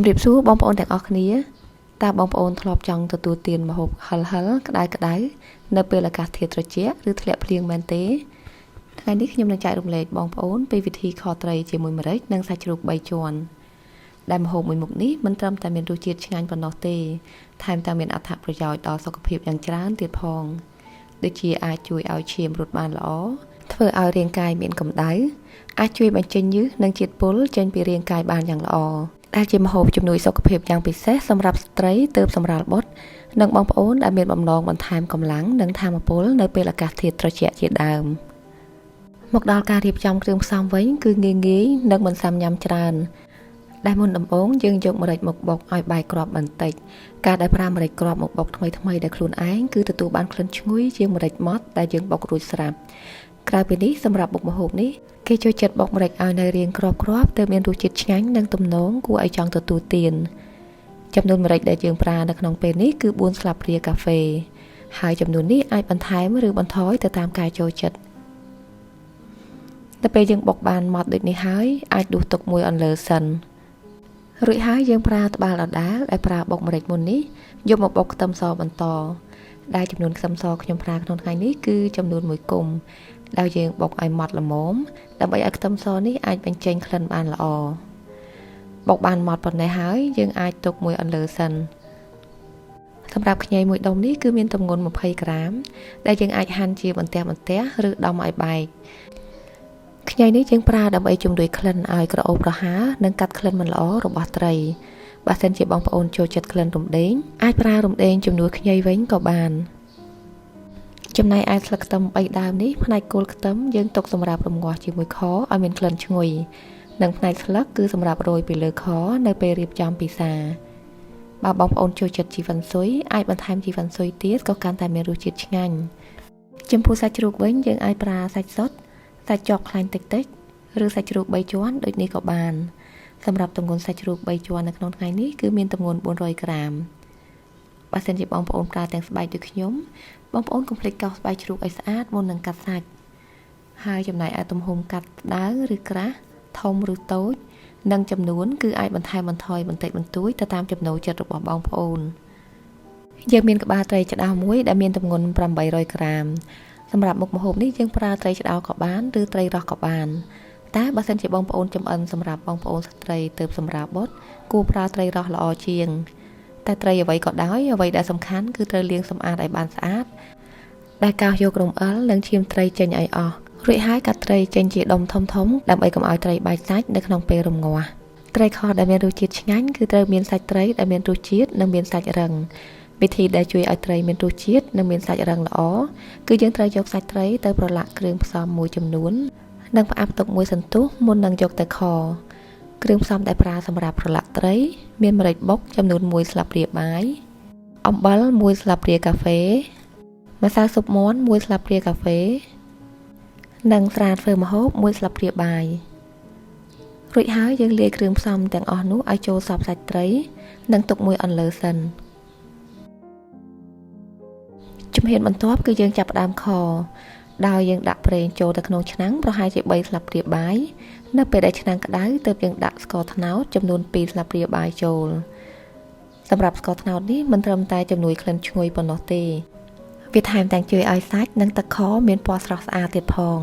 ជំរាបសួរបងប្អូនទាំងអស់គ្នាតើបងប្អូនធ្លាប់ចង់ទទួលទានម្ហូបហិលក្តៅនៅពេលអាកាសធាតុត្រជាក់ឬធ្លាក់ភ្លៀងមែនទេថ្ងៃនេះខ្ញុំនឹងចែករំលែកបងប្អូនពីវិធីខត្រីជាមួយម្រេចនិងសាច់ជ្រូក3ជាន់ដែលម្ហូបមួយមុខនេះមិនត្រឹមតែមានរសជាតិឆ្ងាញ់ប៉ុណ្ណោះទេថែមទាំងមានអត្ថប្រយោជន៍ដល់សុខភាពយ៉ាងច្រើនទៀតផងដូចជាអាចជួយឲ្យឈាមរត់បានល្អធ្វើឲ្យរាងកាយមានកម្ដៅអាចជួយបញ្ចេញញើសនិងជាតិពុលចេញពីរាងកាយបានយ៉ាងល្អដែលជាម្ហូបជំនួយសុខភាពយ៉ាងពិសេសសម្រាប់ស្ត្រីទើបសម្រាលបុត្រនិងបងប្អូនដែលមានបំណងបន្ថែមកម្លាំងនិងថាមពលនៅពេលអាកាសធាតុត្រជាក់ជាដើមមកដល់ការរៀបចំគ្រឿងផ្សំវិញគឺងាយនិងមិនសាំញ៉ាំច្រើនដែលមុនដំបូងយើងយកម្រេចមកបុកឲ្យបាយក្របបន្តិចការដែលប្រើម្រេចក្របមកបុកថ្មីដែលខ្លួនឯងគឺទទួលបានក្លិនឈ្ងុយជាងម្រេចម៉ត់ដែលយើងបុករួចស្រាប់ក្រៅពីនេះសម្រាប់បុកម្ហូបនេះគេចូលចិត្តបុកម្រេចឲ្យនៅរាងក្របទើបមានរសជាតិឆ្ងាញ់និងទំនងគួរឲ្យចង់ទទួលទានចំនួនម្រេចដែលយើងប្រើនៅក្នុងពេលនេះគឺ4ស្លាបព្រាកាហ្វេហើយចំនួននេះអាចបន្ថែមឬបន្ថយទៅតាមការចូលចិត្តដល់ពេលយើងបុកបានម៉ត់ដូចនេះហើយអាចដួសទុកមួយអន្លើសិនរួចហើយយើងប្រើត្បាល់ដដែលដែលប្រើបុកម្រេចមុននេះយកមកបុកខ្ទឹមសបន្តដែលចំនួនខ្ទឹមសខ្ញុំប្រើក្នុងថ្ងៃនេះគឺចំនួន1គុំដែលយើងបុកឲ្យម៉ត់ល្មមដើម្បីឲ្យខ្ទឹមសនេះអាចបញ្ចេញក្លិនបានល្អបុកបានម៉ត់ប៉ុណ្ណេះហើយយើងអាចទុកមួយអន្លើសិនសម្រាប់ខ្ញីមួយដុំនេះគឺមានទម្ងន់20ក្រាមដែលយើងអាចហាន់ជាបន្ទះឬដំឲ្យបែកខ្ញីនេះយើងប្រើដើម្បីជំនួយក្លិនឲ្យក្រអូបប្រហើរនិងកាត់ក្លិនមិនល្អរបស់ត្រីបើសិនជាបងប្អូនចូលចិត្តក្លិនរំដេងអាចប្រើរំដេងជំនួយខ្ញីវិញក៏បានចំណែកឯស្លឹកខ្ទឹម3ដើមនេះផ្នែកគល់ខ្ទឹមយើងទុកសម្រាប់រំងាស់ជាមួយខឲ្យមានក្លិនឈ្ងុយនិងផ្នែកស្លឹកគឺសម្រាប់រោយពីលើខនៅពេលរៀបចំពិសាបើបងប្អូនចូលចិត្តជីវ៉ាន់ស៊ុយអាចបន្ថែមជីវ៉ាន់ស៊ុយទៀតក៏កាន់តែមានរសជាតិឆ្ងាញ់ចំពោះសាច់ជ្រូកវិញយើងអាចប្រើសាច់សុទ្ធសាច់ជាប់ខ្លាញ់តិចឬសាច់ជ្រូក3ជាន់ដូចនេះក៏បានសម្រាប់ទម្ងន់សាច់ជ្រូក3ជាន់នៅក្នុងថ្ងៃនេះគឺមានទម្ងន់400ក្រាមបើសិនជាបងប្អូនប្រើទាំងស្បែកដូចខ្ញុំបងប្អូនកុំភ្លេចកោសស្បែកជ្រូកឲ្យស្អាតមុននឹងកាត់សាច់ហើយចំណែកឯទំហំកាត់ស្ដើងឬក្រាស់ធំឬតូចនិងចំនួនគឺអាចបន្ថែមបន្ថយបន្តិចបន្តួចទៅតាមចំណូលចិត្តរបស់បងប្អូនយើងមានក្បាលត្រីឆ្តោរមួយដែលមានទម្ងន់800ក្រាមសម្រាប់មុខម្ហូបនេះយើងប្រើត្រីឆ្តោរក៏បានឬត្រីរ៉ស់ក៏បានតែបើសិនជាបងប្អូនចំអិនសម្រាប់បងប្អូនស្ត្រីទើបសម្រាប់បុត្រគួរប្រើត្រីរ៉ស់ល្អជាងតែត្រីអ្វីក៏ដោយអ្វីដែលសំខាន់គឺត្រូវលាងសម្អាតឲ្យបានស្អាតដែលកោសយករំអិលនិងឈាមត្រីចេញឲ្យអស់រួចហើយកាត់ត្រីចេញជាដុំធំដើម្បីកុំឲ្យត្រីបែកសាច់នៅក្នុងពេលរំងាស់ត្រីខដែលមានរសជាតិឆ្ងាញ់គឺត្រូវមានសាច់ត្រីដែលមានរសជាតិនិងមានសាច់រឹងវិធីដែលជួយឲ្យត្រីមានរសជាតិនិងមានសាច់រឹងល្អគឺយើងត្រូវយកសាច់ត្រីទៅប្រឡាក់គ្រឿងផ្សំមួយចំនួននិងផ្អាប់ទុកមួយសន្ទុះមុននឹងយកទៅខគ្រឿងផ្សំដែលប្រើសម្រាប់ប្រឡាក់ត្រីមានម្រេចបុកចំនួន1ស្លាបព្រាបាយអំបិល1ស្លាបព្រាកាហ្វេម្សៅស៊ុបមាន់1ស្លាបព្រាកាហ្វេនិងស្រាធ្វើម្ហូប1ស្លាបព្រាបាយរួចហើយយើងលាយគ្រឿងផ្សំទាំងអស់នោះឲ្យចូលសព្វសាច់ត្រីនិងទុកមួយអន្លើសិនជំហានបន្ទាប់គឺយើងចាប់ផ្ដើមខដោយយើងដាក់ប្រេងចូលទៅក្នុងឆ្នាំងប្រហែលជា3ស្លាបព្រាបាយនៅពេលដែលឆ្នាំងក្តៅទើបយើងដាក់ស្ករត្នោតចំនួន2ស្លាបព្រាបាយចូលសម្រាប់ស្ករត្នោតនេះមិនត្រឹមតែជំនួយក្លិនឈ្ងុយប៉ុណ្ណោះទេវាថែមទាំងជួយឲ្យសាច់និងទឹកខមានពណ៌ស្រស់ស្អាតទៀតផង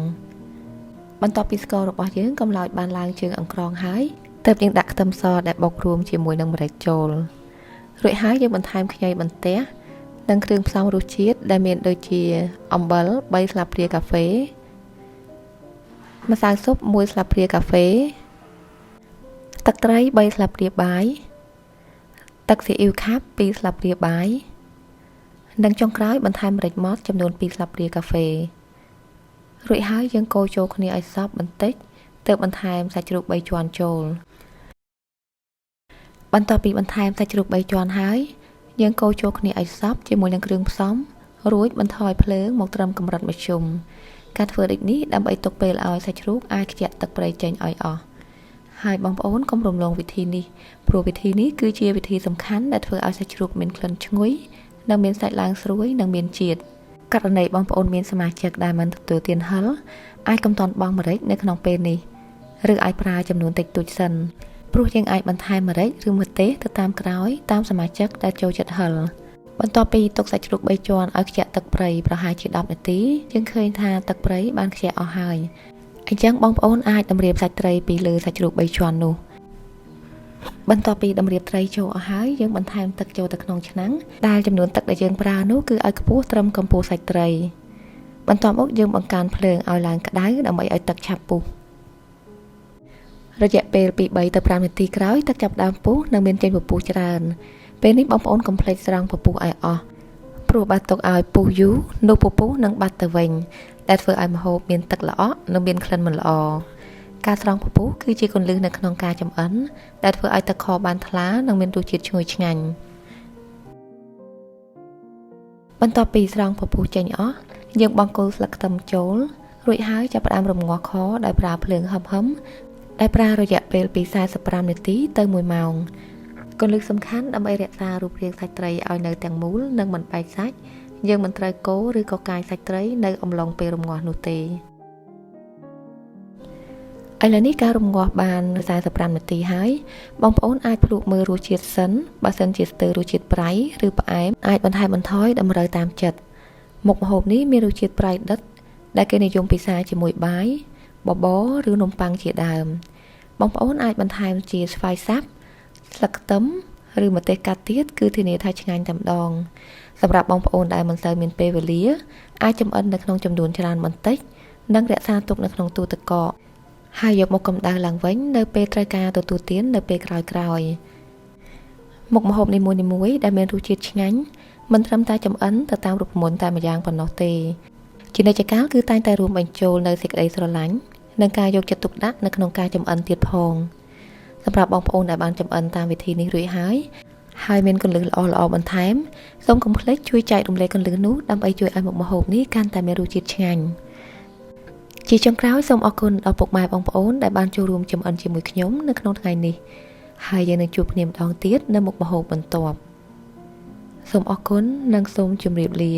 បន្ទាប់ពីស្កររបស់យើងកំឡោចបានឡើងជើងអង្ក្រងហើយទើបយើងដាក់ខ្ទឹមសដែលបុករួមជាមួយនឹងម្រេចចូលរួចហើយយើងបន្ថែមខ្ញីបន្ទះនិងគ្រឿងផ្សំរសជាតិដែលមានដូចជាអំបិល3ស្លាបព្រាកាហ្វេម្សៅស៊ុប1ស្លាបព្រាកាហ្វេទឹកត្រី3ស្លាបព្រាបាយទឹកស៊ីអ៊ីវខាប់2ស្លាបព្រាបាយនិងចុងក្រោយបន្ថែមម្រេចម៉ដ្ឋចំនួន2ស្លាបព្រាកាហ្វេរួចហើយយើងកូរចូលគ្នាឲ្យសព្វបន្តិចទើបបន្ថែមសាច់ជ្រូក3ជាន់ចូលបន្ទាប់ពីបន្ថែមសាច់ជ្រូក3ជាន់ហើយយើងកូរចូលគ្នាឲ្យសព្វជាមួយនឹងគ្រឿងផ្សំរួចបន្ថយភ្លើងមកត្រឹមកម្រិតមធ្យមការធ្វើដូចនេះដើម្បីទុកពេលឲ្យសាច់ជ្រូកអាចខ្ជាក់ទឹកប្រៃចេញឲ្យអស់ហើយបងប្អូនកុំរំលងវិធីនេះព្រោះវិធីនេះគឺជាវិធីសំខាន់ដែលធ្វើឲ្យសាច់ជ្រូកមានក្លិនឈ្ងុយនិងមានសាច់ឡើងស្រួយនិងមានជាតិករណីបងប្អូនមានសមាជិកដែលមិនទទួលទានហឹរអាចកំទាន់បង់ម្រេចនៅក្នុងពេលនេះឬអាចប្រើចំនួនតិចតួចសិន ព្រោះយើងអាចបន្ថែមម្រេចឬម្ទេសទៅតាមក្រោយតាមសមាជិកដែលចូលចិត្តហឹរបន្ទាប់ពីទុកសាច់ជ្រូក3ជាន់ឲ្យខ្ជាក់ទឹកប្រៃប្រហែលជា10នាទីយើងឃើញថាទឹកប្រៃបានខ្ជាក់អស់ហើយអញ្ចឹងបងប្អូនអាចតម្រៀបសាច់ត្រីពីលើសាច់ជ្រូក3ជាន់នោះបន្ទាប់ពីតម្រៀបត្រីចូលអស់ហើយយើងបន្ថែមទឹកចូលទៅក្នុងឆ្នាំងដែលចំនួនទឹកដែលយើងប្រើនោះគឺឲ្យខ្ពស់ត្រឹមកម្ពស់សាច់ត្រីបន្ទាប់មកយើងបង្កើនភ្លើងឲ្យឡើងក្តៅដើម្បីឲ្យទឹកឆាប់ពុះរយៈពេលពី3ទៅ5នាទីក្រោយទឹកចាប់ផ្ដើមពុះនិងមានចេញពពុះច្រើនពេលនេះបងប្អូនកុំភ្លេចស្រង់ពពុះឲ្យអស់ព្រោះបើទុកឲ្យពុះយូរនោះពពុះនឹងបាត់ទៅវិញដែលធ្វើឲ្យម្ហូបមានទឹកល្អក់និងមានក្លិនមិនល្អការស្រង់ពពុះគឺជាគន្លឹះនៅក្នុងការចម្អិនដែលធ្វើឲ្យទឹកខបានថ្លានិងមានរសជាតិឈ្ងុយឆ្ងាញ់បន្ទាប់ពីស្រង់ពពុះចេញអស់យើងបង់គល់ស្លឹកខ្ទឹមចូលរួចហើយចាប់ផ្ដើមរំងាស់ខដោយប្រើភ្លើងហឹមដែលប្រើរយៈពេលពី45នាទីទៅ1ម៉ោងគន្លឹះសំខាន់ដើម្បីរក្សារូបរាងសាច់ត្រីឲ្យនៅទាំងមូលនិងមិនបែកសាច់យើងមិនត្រូវកូរឬក៏កាយសាច់ត្រីនៅអំឡុងពេលរំងាស់នោះទេឥឡូវនេះការរំងាស់បាន45នាទីហើយបងប្អូនអាចភ្លក្សមើលរសជាតិសិនបើសិនជាស្ទើររសជាតិប្រៃឬផ្អែមអាចបន្ថែមបន្ថយតម្រូវតាមចិត្តមុខម្ហូបនេះមានរសជាតិប្រៃដិតដែលគេនិយមពិសាជាមួយបាយបបរឬនំប៉័ងជាដើមបងប្អូនអាចបន្ថែមជាស្វាយសាប់ស្លឹកខ្ទឹមឬម្ទេសកាត់ទៀតគឺធានាថាឆ្ងាញ់តែម្ដងសម្រាប់បងប្អូនដែលមិនសូវមានពេលវេលាអាចចម្អិននៅក្នុងចំនួនច្រើនបន្តិចនិងរក្សាទុកនៅក្នុងទូទឹកកកហើយយកមកកម្ដៅឡើងវិញនៅពេលត្រូវការទទួលទាននៅពេលក្រោយមុខម្ហូបនីមួយៗដែលមានរសជាតិឆ្ងាញ់មិនត្រឹមតែចម្អិនទៅតាមរូបមន្តតែម្យ៉ាងប៉ុណ្ណោះទេជានិច្ចកាលគឺតែងតែរួមបញ្ចូលនៅសេចក្តីស្រឡាញ់និងការយកចិត្តទុកដាក់នៅក្នុងការចម្អិនទៀតផងសម្រាប់បងប្អូនដែលបានចម្អិនតាមវិធីនេះរួចហើយមានគន្លឹះល្អៗបន្ថែមសូមកុំភ្លេចជួយចែករំលែកគន្លឹះនោះដើម្បីជួយឲ្យមុខម្ហូបនេះកាន់តែមានរសជាតិឆ្ងាញ់ជាចុងក្រោយសូមអរគុណដល់ពុកម៉ែបងប្អូនដែលបានចូលរួមចម្អិនជាមួយខ្ញុំនៅក្នុងថ្ងៃនេះហើយយើងនឹងជួបគ្នាម្ដងទៀតនៅមុខម្ហូបបន្ទាប់សូមអរគុណនិងសូមជម្រាបលា